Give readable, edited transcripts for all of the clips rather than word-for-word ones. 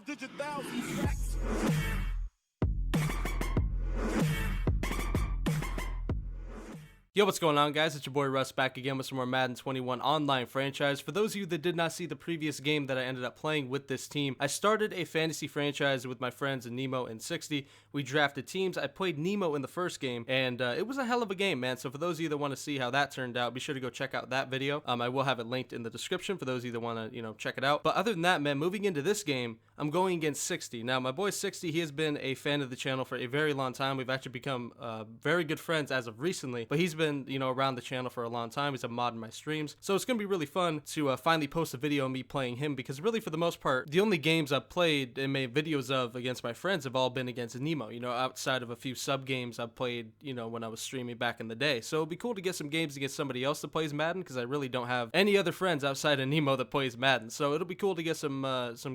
digit thousands stacks. Yo, what's going on, guys? It's your boy Russ back again with some more Madden 21 online franchise. For those of you that did not see the previous game that I ended up playing with this team, I started a fantasy franchise with my friends Nemo and 60. We drafted teams. I played Nemo in the first game, and it was a hell of a game, man. So for those of you that want to see how that turned out, be sure to go check out that video. I will have it linked in the description for those of you that want to, check it out. But other than that, man, moving into this game, I'm going against 60. Now, my boy 60, he has been a fan of the channel for a very long time. We've actually become very good friends as of recently, but he's been, around the channel for a long time. He's a mod in my streams. So it's going to be really fun to finally post a video of me playing him, because really, for the most part, the only games I've played and made videos of against my friends have all been against Nemo, outside of a few sub games I've played, when I was streaming back in the day. So it'd be cool to get some games against somebody else that plays Madden, because I really don't have any other friends outside of Nemo that plays Madden. So it'll be cool to get some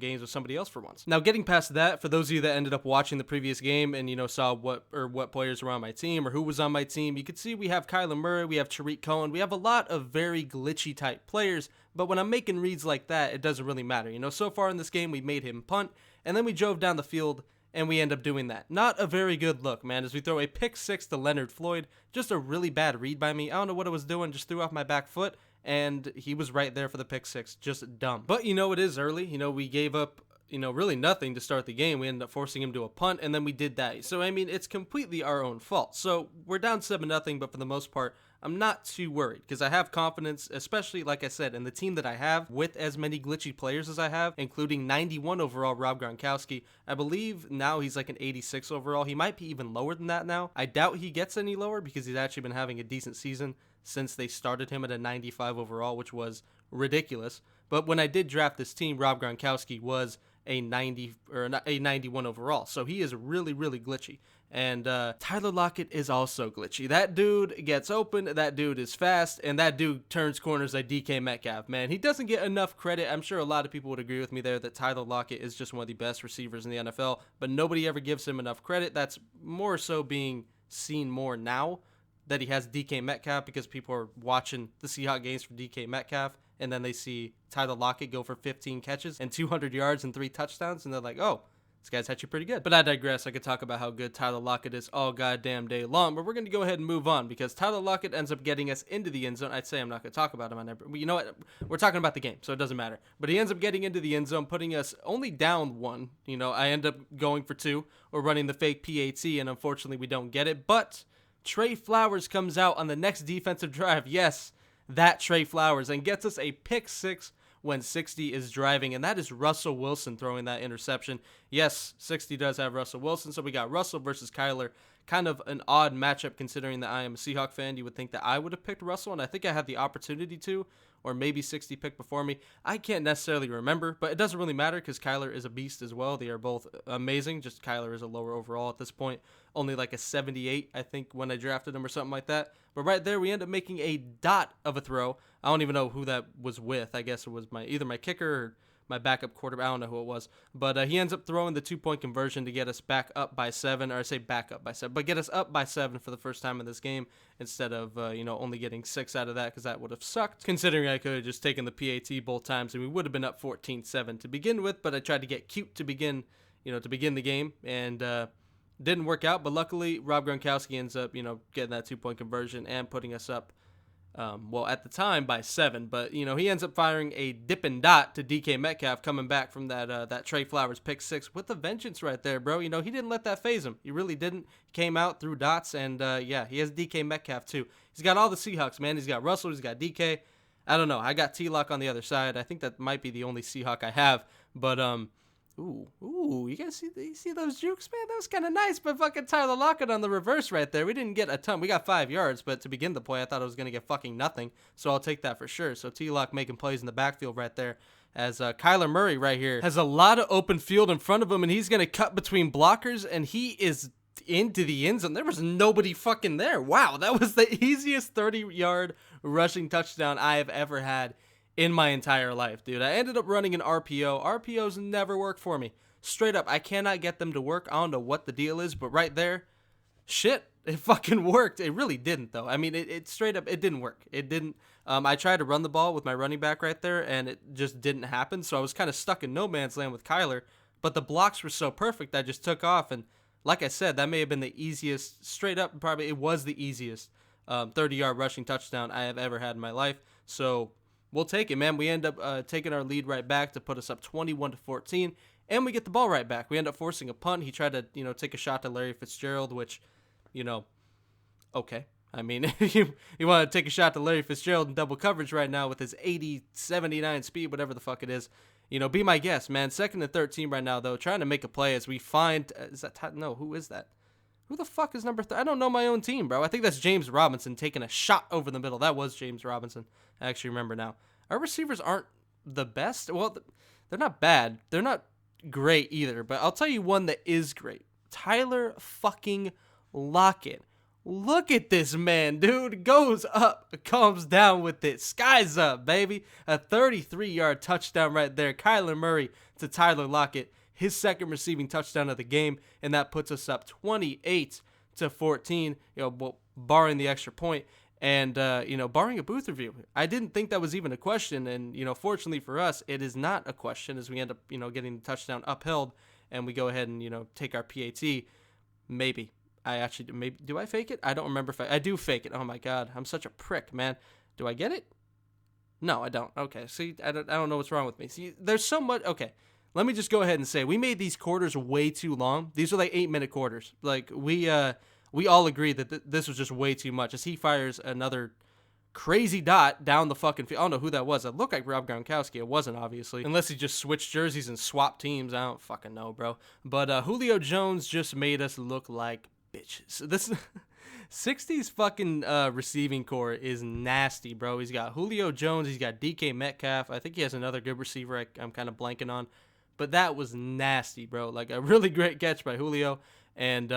games with somebody else for once. Now, getting past that, for those of you that ended up watching the previous game and, saw what players were on my team or who was on my team, you could see we have KYLER, we have Tariq Cohen, we have a lot of very glitchy type players, but when I'm making reads like that, it doesn't really matter. So far in this game, we made him punt, and then we drove down the field, and we end up doing that. Not a very good look, man, as we throw a pick six to Leonard Floyd. Just a really bad read by me. I don't know what I was doing, just threw off my back foot, and he was right there for the pick six. Just dumb. But, it is early. We gave up really nothing to start the game. We ended up forcing him to a punt, and then we did that. So, it's completely our own fault. So, we're down 7-0, but for the most part, I'm not too worried, because I have confidence, especially, like I said, in the team that I have, with as many glitchy players as I have, including 91 overall Rob Gronkowski. I believe now he's like an 86 overall. He might be even lower than that now. I doubt he gets any lower, because he's actually been having a decent season since they started him at a 95 overall, which was ridiculous. But when I did draft this team, Rob Gronkowski was a 90 or a 91 overall, so he is really, really glitchy. And Tyler Lockett is also glitchy. That dude gets open, that dude is fast, and that dude turns corners like DK Metcalf. Man, he doesn't get enough credit. I'm sure a lot of people would agree with me there that Tyler Lockett is just one of the best receivers in the NFL, but nobody ever gives him enough credit. That's more so being seen more now that he has DK Metcalf, because people are watching the Seahawks games for DK Metcalf, and then they see Tyler Lockett go for 15 catches and 200 yards and 3 touchdowns, and they're like, oh, this guy's actually pretty good. But I digress. I could talk about how good Tyler Lockett is all goddamn day long, but we're going to go ahead and move on, because Tyler Lockett ends up getting us into the end zone. I'd say I'm not going to talk about him. You know what? We're talking about the game, so it doesn't matter. But he ends up getting into the end zone, putting us only down 1. I end up going for 2 or running the fake PAT, and unfortunately we don't get it. But Trey Flowers comes out on the next defensive drive. Yes, that Trey Flowers, and gets us a pick six when 60 is driving, and that is Russell Wilson throwing that interception. Yes, 60 does have Russell Wilson, so we got Russell versus KYLER. Kind of an odd matchup, considering that I am a Seahawks fan. You would think that I would have picked Russell, and I think I had the opportunity to, or maybe 60 picked before me. I can't necessarily remember, but it doesn't really matter, because KYLER is a beast as well. They are both amazing. Just KYLER is a lower overall at this point. Only like a 78, I think, when I drafted him or something like that. But right there, we end up making a dot of a throw. I don't even know who that was with. I guess it was either my kicker or my backup quarterback. I don't know who it was. But he ends up throwing the 2-point conversion to get us back up by 7, or I say back up by 7, but get us up by 7 for the first time in this game, instead of, only getting 6 out of that, because that would have sucked, considering I could have just taken the PAT both times, and we would have been up 14-7 to begin with. But I tried to get cute to begin the game, and didn't work out. But luckily, Rob Gronkowski ends up, getting that 2-point conversion and putting us up, at the time by 7, but he ends up firing a dipping dot to DK Metcalf, coming back from that Trey Flowers pick 6 with a vengeance right there, bro. He didn't let that phase him. He really didn't. He came out through dots, and he has DK Metcalf too. He's got all the Seahawks, man. He's got Russell, he's got DK. I don't know. I got T-Lock on the other side. I think that might be the only Seahawk I have, but Ooh, you guys see those jukes, man? That was kind of nice, but fucking Tyler Lockett on the reverse right there. We didn't get a ton. We got 5 yards, but to begin the play, I thought I was going to get fucking nothing, so I'll take that for sure. So T-Lock making plays in the backfield right there, as KYLER Murray right here has a lot of open field in front of him, and he's going to cut between blockers, and he is into the end zone. There was nobody fucking there. Wow, that was the easiest 30-yard rushing touchdown I have ever had in my entire life, dude. I ended up running an RPO. RPOs never work for me. Straight up, I cannot get them to work. I don't know what the deal is, but right there, shit, it fucking worked. It really didn't, though. I mean, it straight up, it didn't work. It didn't. I tried to run the ball with my running back right there, and it just didn't happen. So I was kind of stuck in no man's land with KYLER. but the blocks were so perfect I just took off. And like I said, that may have been the easiest, straight up, probably it was the easiest 30-yard rushing touchdown I have ever had in my life. So we'll take it, man. We end up taking our lead right back to put us up 21-14, and we get the ball right back. We end up forcing a punt. He tried to, take a shot to Larry Fitzgerald, which, okay. I mean, you want to take a shot to Larry Fitzgerald in double coverage right now with his 80, 79 speed, whatever the fuck it is. Be my guest, man. 2nd and 13 right now, though, trying to make a play as we find, no, who is that? Who the fuck is number 3? I don't know my own team, bro. I think that's James Robinson taking a shot over the middle. That was James Robinson. I actually remember now. Our receivers aren't the best. Well, they're not bad. They're not great either, but I'll tell you one that is great. Tyler fucking Lockett. Look at this man, dude. Goes up, comes down with it. Sky's up, baby. A 33-yard touchdown right there. Kyler Murray to Tyler Lockett. His second receiving touchdown of the game, and that puts us up 28-14, barring the extra point. And, barring a booth review. I didn't think that was even a question, and, fortunately for us, it is not a question as we end up, getting the touchdown upheld, and we go ahead and, take our PAT. Maybe. Do I fake it? I don't remember if I do fake it. Oh my God, I'm such a prick, man. Do I get it? No, I don't. Okay, see, I don't know what's wrong with me. See, there's so much. Okay, let me just go ahead and say we made these quarters way too long. These are like 8-minute quarters. Like we all agree that this was just way too much. As he fires another crazy dot down the fucking field. I don't know who that was. It looked like Rob Gronkowski. It wasn't, obviously. Unless he just switched jerseys and swapped teams. I don't fucking know, bro. But Julio Jones just made us look like bitches. This 60's fucking receiving core is nasty, bro. He's got Julio Jones. He's got DK Metcalf. I think he has another good receiver I'm kind of blanking on. But that was nasty, bro. Like a really great catch by Julio. And,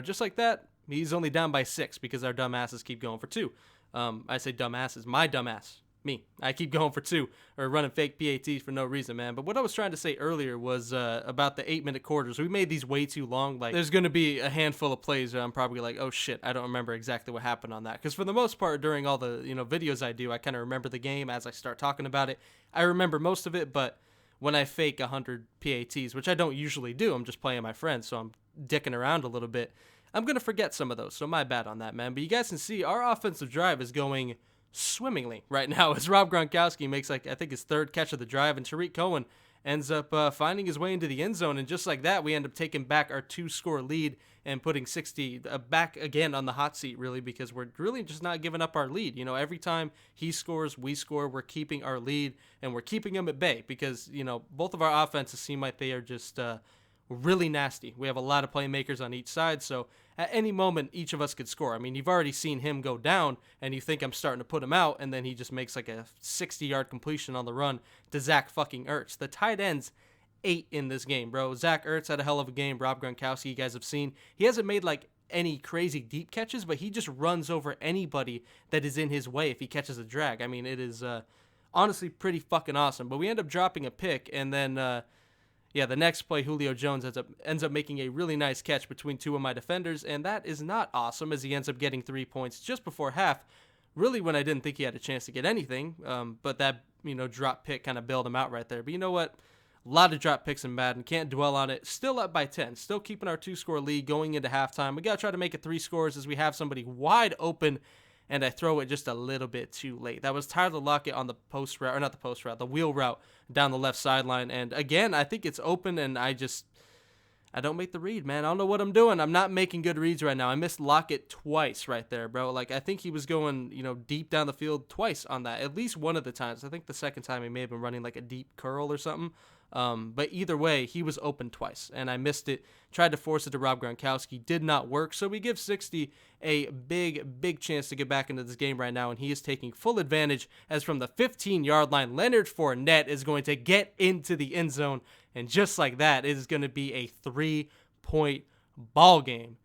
just like that, he's only down by 6 because our dumbasses keep going for 2. I say dumbasses. My dumbass. Me. I keep going for 2 or running fake PATs for no reason, man. But what I was trying to say earlier was about the 8-minute quarters. We made these way too long. Like, there's going to be a handful of plays where I'm probably like, oh shit, I don't remember exactly what happened on that. Because for the most part, during all the videos I do, I kind of remember the game as I start talking about it. I remember most of it, but when I fake 100 PATs, which I don't usually do, I'm just playing my friends, so I'm dicking around a little bit. I'm going to forget some of those, so my bad on that, man. But you guys can see our offensive drive is going swimmingly right now as Rob Gronkowski makes, I think his 3rd catch of the drive, and Tariq Cohen ends up finding his way into the end zone. And just like that, we end up taking back our 2-score lead and putting 60 back again on the hot seat, really, because we're really just not giving up our lead. Every time he scores, we score. We're keeping our lead, and we're keeping him at bay because, both of our offenses seem like they are just really nasty. We have a lot of playmakers on each side, so at any moment, each of us could score. I mean, you've already seen him go down, and you think I'm starting to put him out, and then he just makes like a 60-yard completion on the run to Zach fucking Ertz. The tight ends ate in this game, bro. Zach Ertz had a hell of a game. Rob Gronkowski, you guys have seen. He hasn't made like any crazy deep catches, but he just runs over anybody that is in his way if he catches a drag. I mean, it is honestly pretty fucking awesome. But we end up dropping a pick, and then the next play, Julio Jones ends up making a really nice catch between 2 of my defenders, and that is not awesome as he ends up getting 3 points just before half, really when I didn't think he had a chance to get anything, but that, drop pick kind of bailed him out right there. But you know what? A lot of drop picks in Madden. Can't dwell on it. Still up by 10. Still keeping our 2-score lead going into halftime. We got to try to make it 3 scores as we have somebody wide open, and I throw it just a little bit too late. That was Tyler Lockett on the post route, or not the post route, the wheel route down the left sideline. And again, I think it's open, and I don't make the read, man. I don't know what I'm doing. I'm not making good reads right now. I missed Lockett twice right there, bro. Like, I think he was going, deep down the field twice on that. At least one of the times. I think the second time he may have been running like a deep curl or something. But either way, he was open twice, and I missed it. Tried to force it to Rob Gronkowski. Did not work, so we give 60 a big chance to get back into this game right now, and he is taking full advantage as from the 15-yard line, Leonard Fournette is going to get into the end zone, and just like that, it is going to be a 3-point ball game.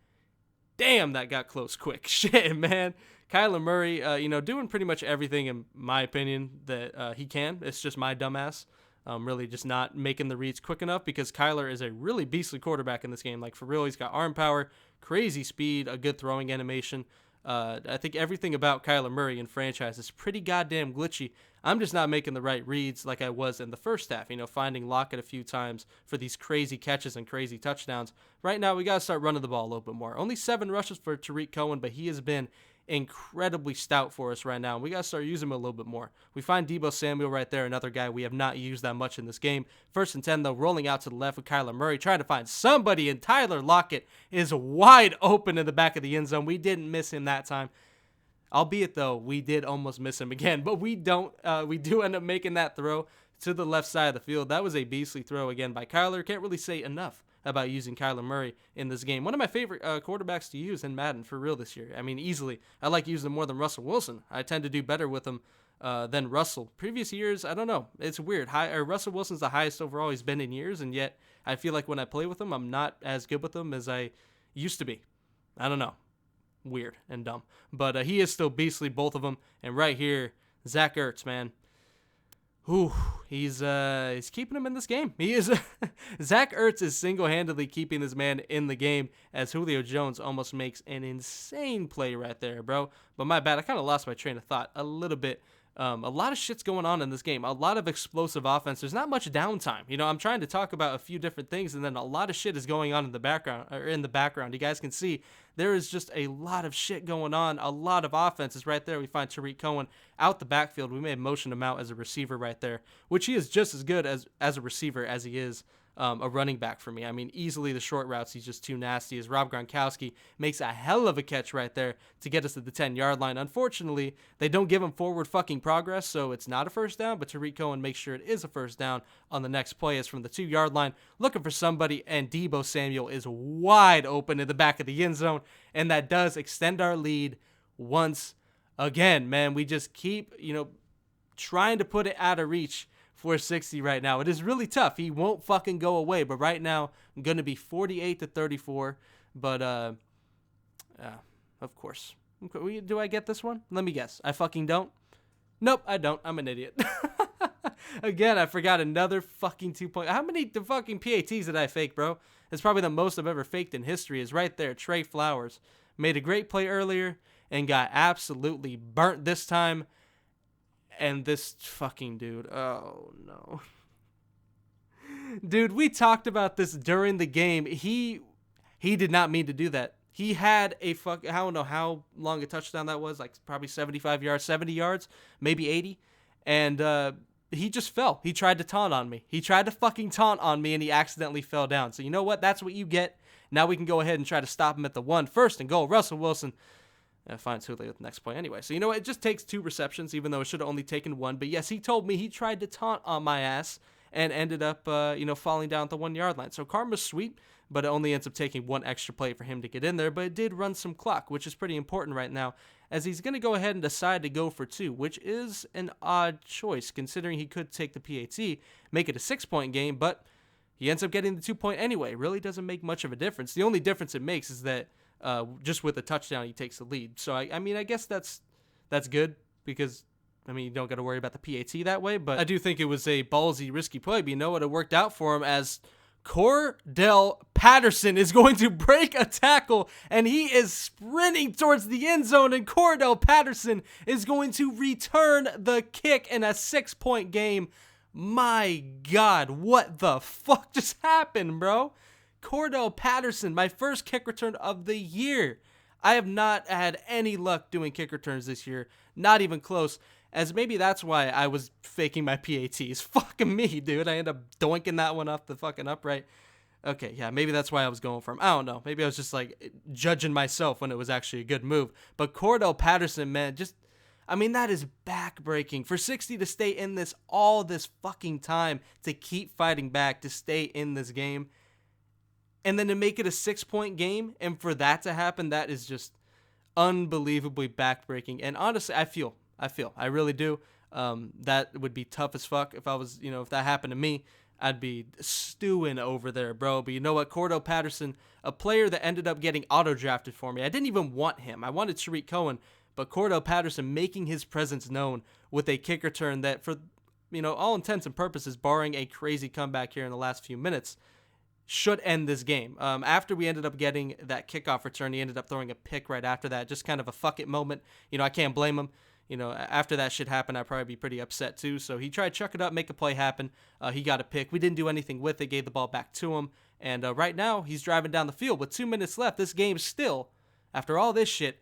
Damn, that got close quick. Shit, man. Kyler Murray, doing pretty much everything, in my opinion, that he can. It's just my dumbass. Really just not making the reads quick enough because Kyler is a really beastly quarterback in this game. Like, for real, he's got arm power, crazy speed, a good throwing animation. I think everything about Kyler Murray in franchise is pretty goddamn glitchy. I'm just not making the right reads like I was in the first half, finding Lockett a few times for these crazy catches and crazy touchdowns. Right now, we got to start running the ball a little bit more. Only 7 rushes for Tariq Cohen, but he has been incredibly stout for us right now. We got to start using him a little bit more. We find Deebo Samuel right there, another guy we have not used that much in this game. 1st and 10, though, rolling out to the left with Kyler Murray, trying to find somebody, and Tyler Lockett is wide open in the back of the end zone. We didn't miss him that time. Albeit, though, we did almost miss him again, but we do end up making that throw to the left side of the field. That was a beastly throw again by Kyler. Can't really say enough about using Kyler Murray in this game. One of my favorite quarterbacks to use in Madden for real this year. I mean, easily. I like using him more than Russell Wilson. I tend to do better with him than Russell. Previous years, I don't know. It's weird. Russell Wilson's the highest overall he's been in years, and yet I feel like when I play with him, I'm not as good with him as I used to be. I don't know. Weird and dumb. But he is still beastly, both of them. And right here, Zach Ertz, man. Whew, he's keeping him in this game. He is Zach Ertz is single-handedly keeping this man in the game as Julio Jones almost makes an insane play right there, bro. But my bad, I kind of lost my train of thought a little bit. A lot of shit's going on in this game. A lot of explosive offense. There's not much downtime. I'm trying to talk about a few different things, and then a lot of shit is going on in the background. You guys can see there is just a lot of shit going on. A lot of offenses right there. We find Tariq Cohen out the backfield. We may have motioned him out as a receiver right there, which he is just as good as a receiver as he is a running back for me. I mean, easily the short routes, he's just too nasty. As Rob Gronkowski makes a hell of a catch right there to get us to the 10-yard line. Unfortunately, they don't give him forward fucking progress, so it's not a first down, but Tariq Cohen makes sure it is a first down on the next play. As from the 2-yard line, looking for somebody, and Deebo Samuel is wide open in the back of the end zone, and that does extend our lead once again. Man, we just keep, trying to put it out of reach for 60 right now. It is really tough. He won't fucking go away, but right now I'm going to be 48-34, but of course. Do I get this one? Let me guess. I fucking don't? Nope, I don't. I'm an idiot. Again, I forgot another fucking 2-point. How many fucking PATs did I fake, bro? It's probably the most I've ever faked in history. Is right there. Trey Flowers made a great play earlier and got absolutely burnt this time. And this fucking dude, oh no. Dude, we talked about this during the game. He did not mean to do that. He had I don't know how long a touchdown that was, like probably 75 yards, 70 yards, maybe 80. And he just fell. He tried to taunt on me. He tried to fucking taunt on me, and he accidentally fell down. So you know what? That's what you get. Now we can go ahead and try to stop him at the 1. 1st and goal. Russell Wilson. Fine, too late with the next play anyway. So you know what? It just takes 2 receptions, even though it should have only taken 1. But yes, he told me he tried to taunt on my ass and ended up, falling down at the 1-yard line. So karma's sweet, but it only ends up taking 1 extra play for him to get in there. But it did run some clock, which is pretty important right now, as he's going to go ahead and decide to go for 2, which is an odd choice, considering he could take the PAT, make it a 6-point game, but he ends up getting the 2-point anyway. It really doesn't make much of a difference. The only difference it makes is that just with a touchdown, he takes the lead. So, I mean, I guess that's good because, you don't got to worry about the PAT that way. But I do think it was a ballsy, risky play. But you know what? It worked out for him as Cordell Patterson is going to break a tackle, and he is sprinting towards the end zone, and Cordell Patterson is going to return the kick in a 6-point game. My God, what the fuck just happened, bro? Cordell Patterson, my first kick return of the year. I have not had any luck doing kick returns this year. Not even close. As maybe that's why I was faking my PATs. Fucking me, dude. I ended up doinking that one off the fucking upright. Okay, yeah, maybe that's why I was going for him. I don't know. Maybe I was just judging myself when it was actually a good move. But Cordell Patterson, man, that is back-breaking. For 60 to stay in this all this fucking time, to keep fighting back, to stay in this game, and then to make it a 6-point game, and for that to happen, that is just unbelievably backbreaking. And honestly, I really do. That would be tough as fuck if I was, if that happened to me. I'd be stewing over there, bro. But you know what? Cordell Patterson, a player that ended up getting auto-drafted for me. I didn't even want him. I wanted Tariq Cohen, but Cordell Patterson making his presence known with a kick return that, for all intents and purposes, barring a crazy comeback here in the last few minutes, should end this game. After we ended up getting that kickoff return, he ended up throwing a pick right after that. Just kind of a fuck it moment. I can't blame him. After that shit happened, I'd probably be pretty upset too. So he tried to chuck it up, make a play happen. He got a pick. We didn't do anything with it, gave the ball back to him. And right now, he's driving down the field with 2 minutes left. This game still, after all this shit,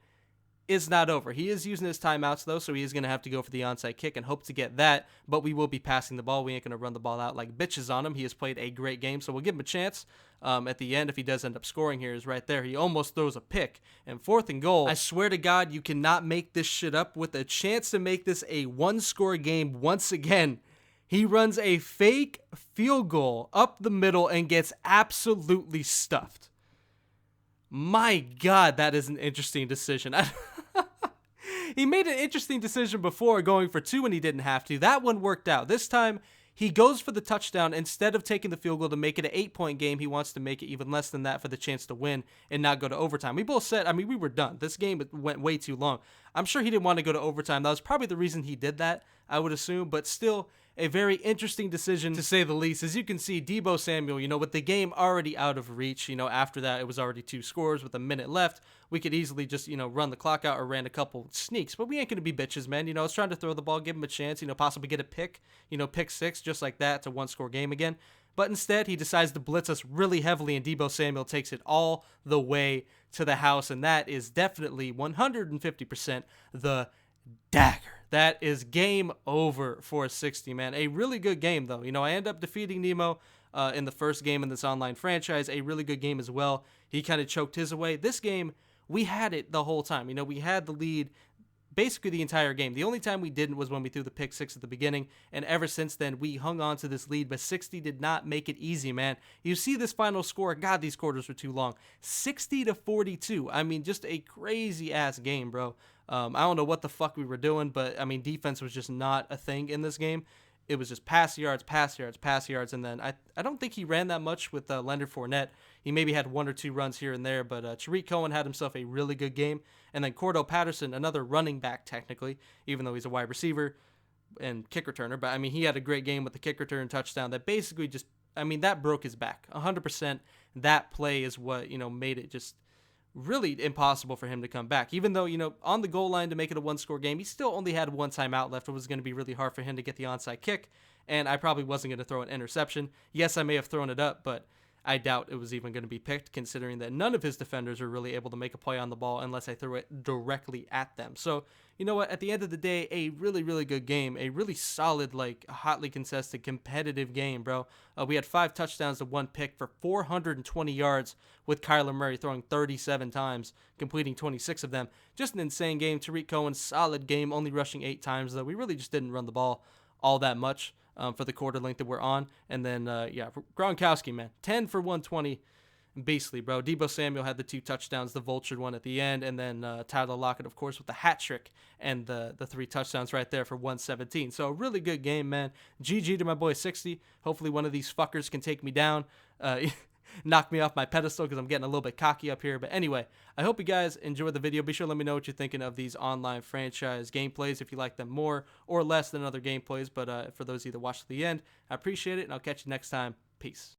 is not over. He is using his timeouts, though, so he is going to have to go for the onside kick and hope to get that, but we will be passing the ball. We ain't going to run the ball out like bitches on him. He has played a great game, so we'll give him a chance. At the end, if he does end up scoring here, is right there. He almost throws a pick. And 4th and goal, I swear to God, you cannot make this shit up. With a chance to make this a one-score game once again, he runs a fake field goal up the middle and gets absolutely stuffed. My God, that is an interesting decision. He made an interesting decision before going for 2 when he didn't have to. That one worked out. This time, he goes for the touchdown instead of taking the field goal to make it an 8-point game. He wants to make it even less than that for the chance to win and not go to overtime. We both said, we were done. This game went way too long. I'm sure he didn't want to go to overtime. That was probably the reason he did that, I would assume, but still a very interesting decision to say the least. As you can see, Deebo Samuel, with the game already out of reach, after that it was already 2 scores with a minute left. We could easily just, run the clock out or ran a couple sneaks, but we ain't going to be bitches, man. I was trying to throw the ball, give him a chance, possibly get a pick, pick 6, just like that. It's a 1-score game again. But instead, he decides to blitz us really heavily, and Deebo Samuel takes it all the way to the house, and that is definitely 150% the dagger. That is game over for 60, man. A really good game, though. I end up defeating Nemo in the first game in this online franchise. A really good game as well. He kind of choked his away. This game, we had it the whole time. We had the lead basically the entire game. The only time we didn't was when we threw the pick 6 at the beginning, and ever since then, we hung on to this lead, but 60 did not make it easy, man. You see this final score. God, these quarters were too long. 60-42. Just a crazy-ass game, bro. I don't know what the fuck we were doing, but, defense was just not a thing in this game. It was just pass yards, and then I don't think he ran that much with Leonard Fournette. He maybe had 1 or 2 runs here and there, but Tariq Cohen had himself a really good game. And then Cordell Patterson, another running back technically, even though he's a wide receiver and kick returner. But, he had a great game with the kick return touchdown that basically just, that broke his back. 100% that play is what, made it just really impossible for him to come back. Even though, on the goal line to make it a 1-score game, he still only had 1 timeout left. It was going to be really hard for him to get the onside kick, and I probably wasn't going to throw an interception. Yes, I may have thrown it up, but I doubt it was even going to be picked, considering that none of his defenders were really able to make a play on the ball unless I threw it directly at them. So, you know what? At the end of the day, a really, really good game. A really solid, hotly contested, competitive game, bro. We had 5 touchdowns to 1 pick for 420 yards with KYLER Murray throwing 37 times, completing 26 of them. Just an insane game. Tariq Cohen, solid game, only rushing 8 times, though. We really just didn't run the ball all that much. For the quarter length that we're on. And then, Gronkowski, man, 10 for 120, beastly, bro. Deebo Samuel had the 2 touchdowns, the vultured one at the end, and then Tyler Lockett, of course, with the hat trick and the 3 touchdowns right there for 117. So a really good game, man. GG to my boy 60. Hopefully one of these fuckers can take me down. Knock me off my pedestal because I'm getting a little bit cocky up here. But anyway, I hope you guys enjoyed the video. Be sure to let me know what you're thinking of these online franchise gameplays, if you like them more or less than other gameplays. But for those of you that watch to the end, I appreciate it, and I'll catch you next time. Peace.